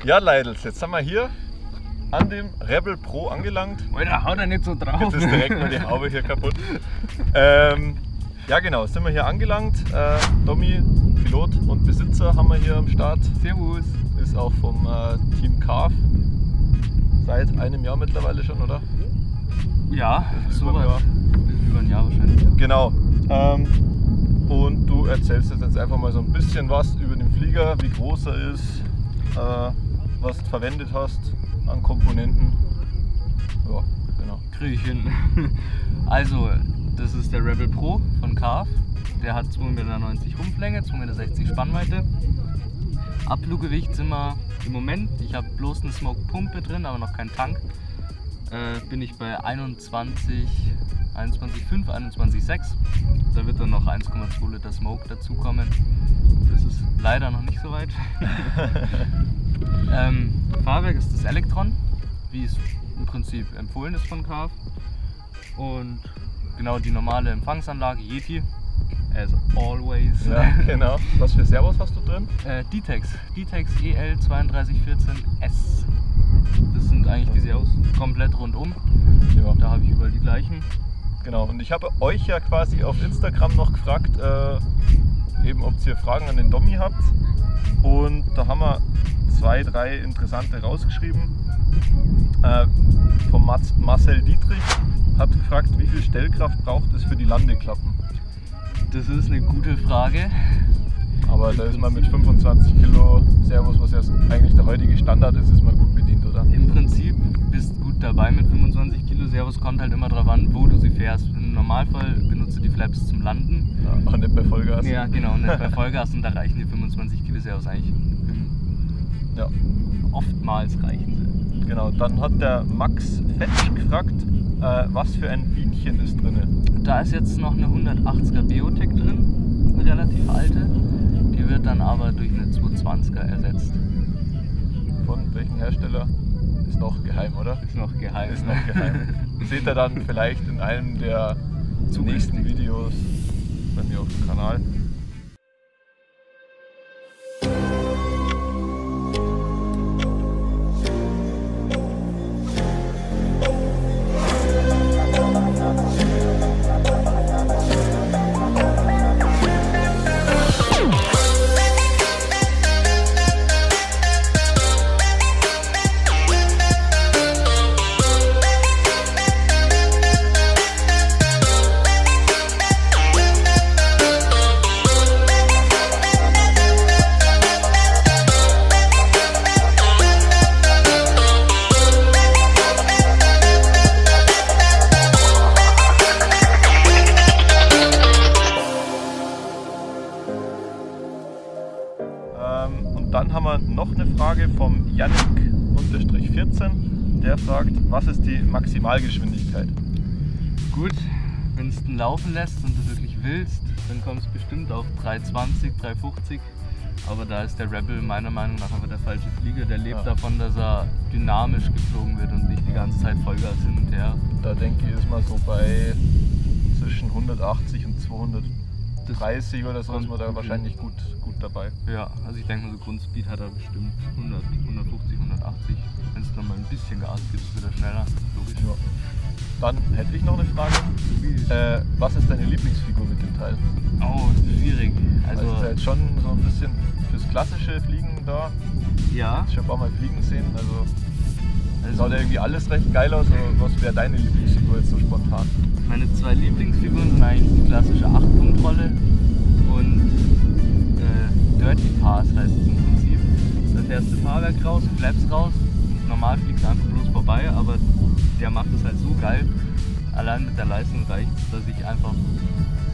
Ja, Leidels, jetzt sind wir hier an dem Rebel Pro angelangt. Alter, haut er nicht so drauf. Jetzt ist direkt mal die Haube hier kaputt. Ja genau, sind wir hier angelangt. Domi, Pilot und Besitzer haben wir hier am Start. Servus. Ist auch vom Team CARF. Seit einem Jahr mittlerweile schon, oder? Ja, so über ein Jahr. Über ein Jahr wahrscheinlich. Genau. Und du erzählst jetzt einfach mal so ein bisschen was über den Flieger, wie groß er ist, was du verwendet hast an Komponenten. Ja, genau. Krieg ich hin. Also, das ist der Rebel Pro von CARF. Der hat 2,90 Meter Rumpflänge, 2,60 Meter Spannweite. Abfluggewicht sind wir im Moment, ich habe bloß eine Smoke-Pumpe drin, aber noch keinen Tank. Bin ich bei 21,5, 21,6. Da wird dann noch 1,2 Liter Smoke dazukommen. Das ist leider noch nicht so weit. Fahrwerk ist das Electron, wie es im Prinzip empfohlen ist von CARF. Und genau die normale Empfangsanlage Yeti, as always. Ja, genau. Was für Servos hast du drin? D-Tex EL3214S. Das sind eigentlich die Servos komplett rundum. Ja. Da habe ich überall die gleichen. Genau, und ich habe euch ja quasi auf Instagram noch gefragt, eben ob ihr Fragen an den Domi habt. Und da haben wir 2, 3 interessante rausgeschrieben. Vom Marcel Dietrich hat gefragt, wie viel Stellkraft braucht es für die Landeklappen? Das ist eine gute Frage. Aber da ist man mit 25 Kilo Servos, was ja eigentlich der heutige Standard ist, ist man gut bedient, oder? Im Prinzip bist du gut dabei mit 25 Kilo Servos, kommt halt immer darauf an, wo du sie fährst. Im Normalfall benutze die Flaps zum Landen. Ja, auch nicht bei Vollgas. Ja, genau, nicht bei Vollgas, und da reichen die 25 Kilo Servos eigentlich. Ja. Oftmals reichen sie. Genau, dann hat der Max Fetsch gefragt, was für ein Bienchen ist drin. Da ist jetzt noch eine 180er Beotec drin, eine relativ alte. Die wird dann aber durch eine 220er ersetzt. Von welchem Hersteller? Ist noch geheim, oder? Ist noch geheim. Ist noch geheim. Seht ihr dann vielleicht in einem der nächsten Videos bei mir auf dem Kanal. Und dann haben wir noch eine Frage vom Yannick-14. Der fragt, was ist die Maximalgeschwindigkeit? Gut, wenn du es laufen lässt und du wirklich willst, dann kommst du bestimmt auf 320, 350. Aber da ist der Rebel meiner Meinung nach einfach der falsche Flieger. Der lebt davon, dass er dynamisch geflogen wird und nicht die ganze Zeit Vollgas hin und her. Da denke ich, ist man so bei zwischen 180 und 230 oder so, ist man da wahrscheinlich gut dabei. Ja, also ich denke mal, so Grundspeed hat er bestimmt 100, 150, 180. Wenn es dann mal ein bisschen Gas gibt, wird er schneller. Logisch. Ja. Dann hätte ich noch eine Frage. Was ist deine Lieblingsfigur mit dem Teil? Oh, schwierig. Also ist ja jetzt schon so ein bisschen fürs klassische Fliegen da. Ja. Ich habe auch mal fliegen sehen. Also sah da irgendwie alles recht geil aus. Aber was wäre deine Lieblingsfigur jetzt so spontan? Meine 2 Lieblingsfiguren sind eigentlich die klassische 8-Punkt-Rolle und Dirty Pass heißt es im Prinzip. Da fährst du Fahrwerk raus, Flaps raus. Normal fliegst du einfach bloß vorbei, aber der macht es halt so geil. Allein mit der Leistung reicht es, dass ich einfach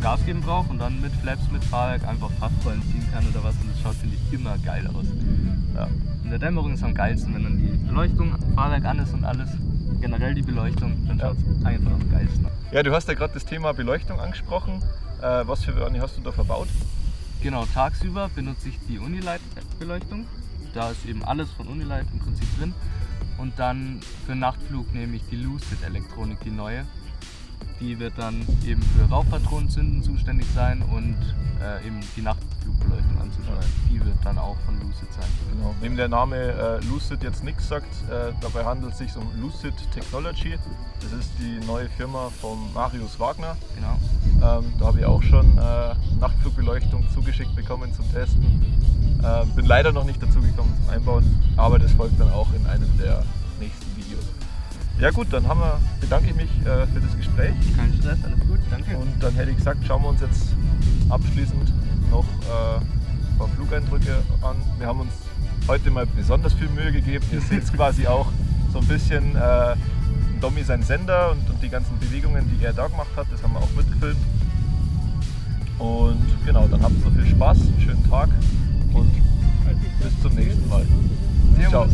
Gas geben brauche und dann mit Flaps, mit Fahrwerk einfach Fahrtrollen ziehen kann oder was, und das schaut, finde ich, immer geil aus. Ja. In der Dämmerung ist am geilsten, wenn dann die Beleuchtung, Fahrwerk an ist und alles, generell die Beleuchtung, dann schaut es einfach am geilsten aus. Ja, du hast ja gerade das Thema Beleuchtung angesprochen. Was für eine hast du da verbaut? Genau, tagsüber benutze ich die Unilight-Beleuchtung. Da ist eben alles von Unilight im Prinzip drin. Und dann für Nachtflug nehme ich die Lucid-Elektronik, die neue. Die wird dann eben für Rauchpatronenzünden zuständig sein und eben die Nachtflugbeleuchtung an zu sein. Die wird dann auch von Lucid sein. Genau. Wem der Name Lucid jetzt nichts sagt, dabei handelt es sich um Lucid Technology. Das ist die neue Firma von Marius Wagner. Genau. Da habe ich auch schon Nachtflugbeleuchtung zugeschickt bekommen zum Testen. Bin leider noch nicht dazu gekommen zum Einbauen, aber das folgt dann auch in einem der nächsten Videos. Ja gut, dann bedanke ich mich für das Gespräch. Kein Stress, alles gut, danke. Und dann hätte ich gesagt, schauen wir uns jetzt abschließend noch ein paar Flugeindrücke an. Wir haben uns heute mal besonders viel Mühe gegeben. Ihr seht quasi auch so ein bisschen Domi sein Sender und die ganzen Bewegungen, die er da gemacht hat, das haben wir auch mitgefilmt. Und genau, dann habt noch viel Spaß, einen schönen Tag und bis zum nächsten Mal. Ciao.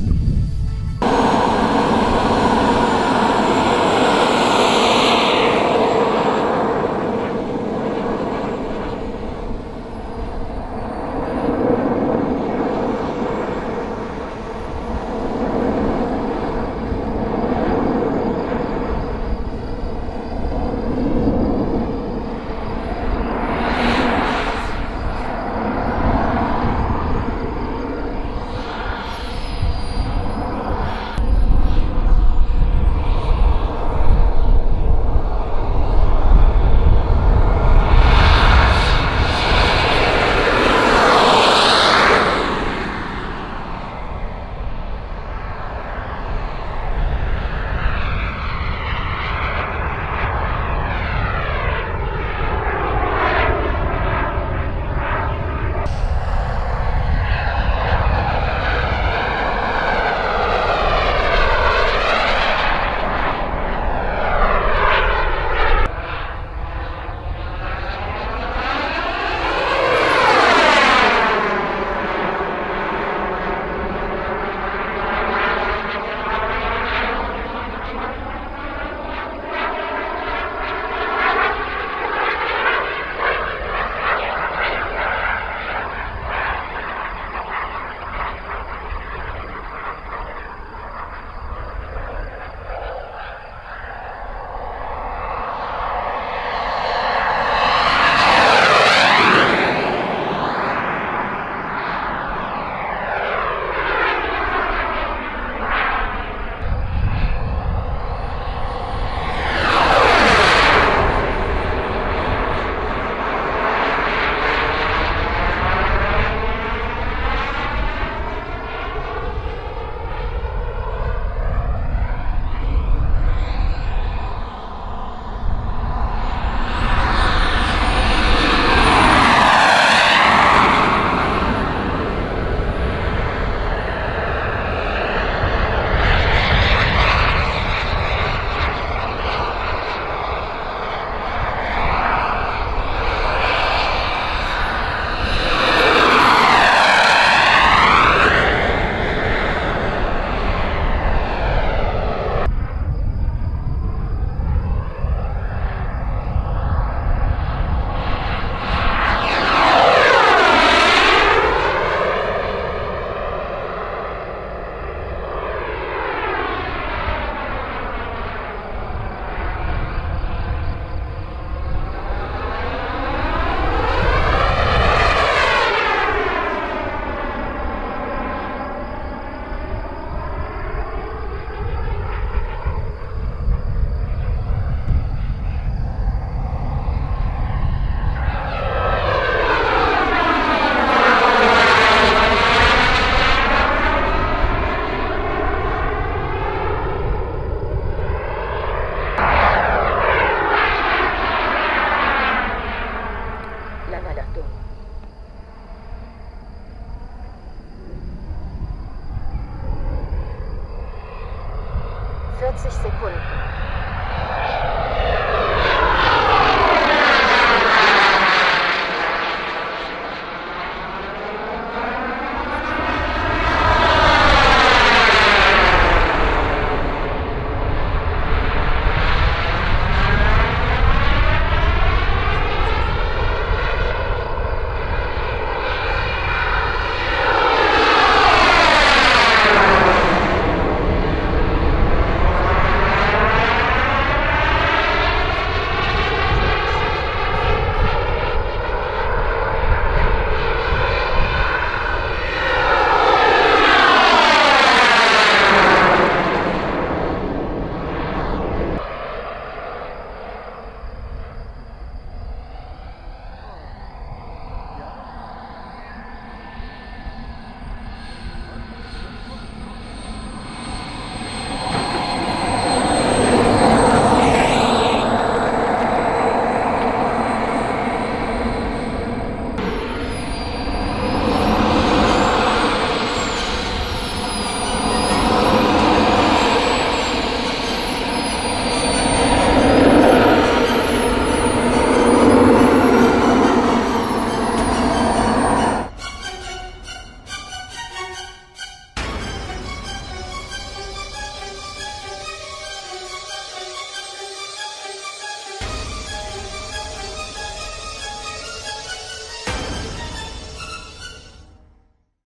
Sekunden.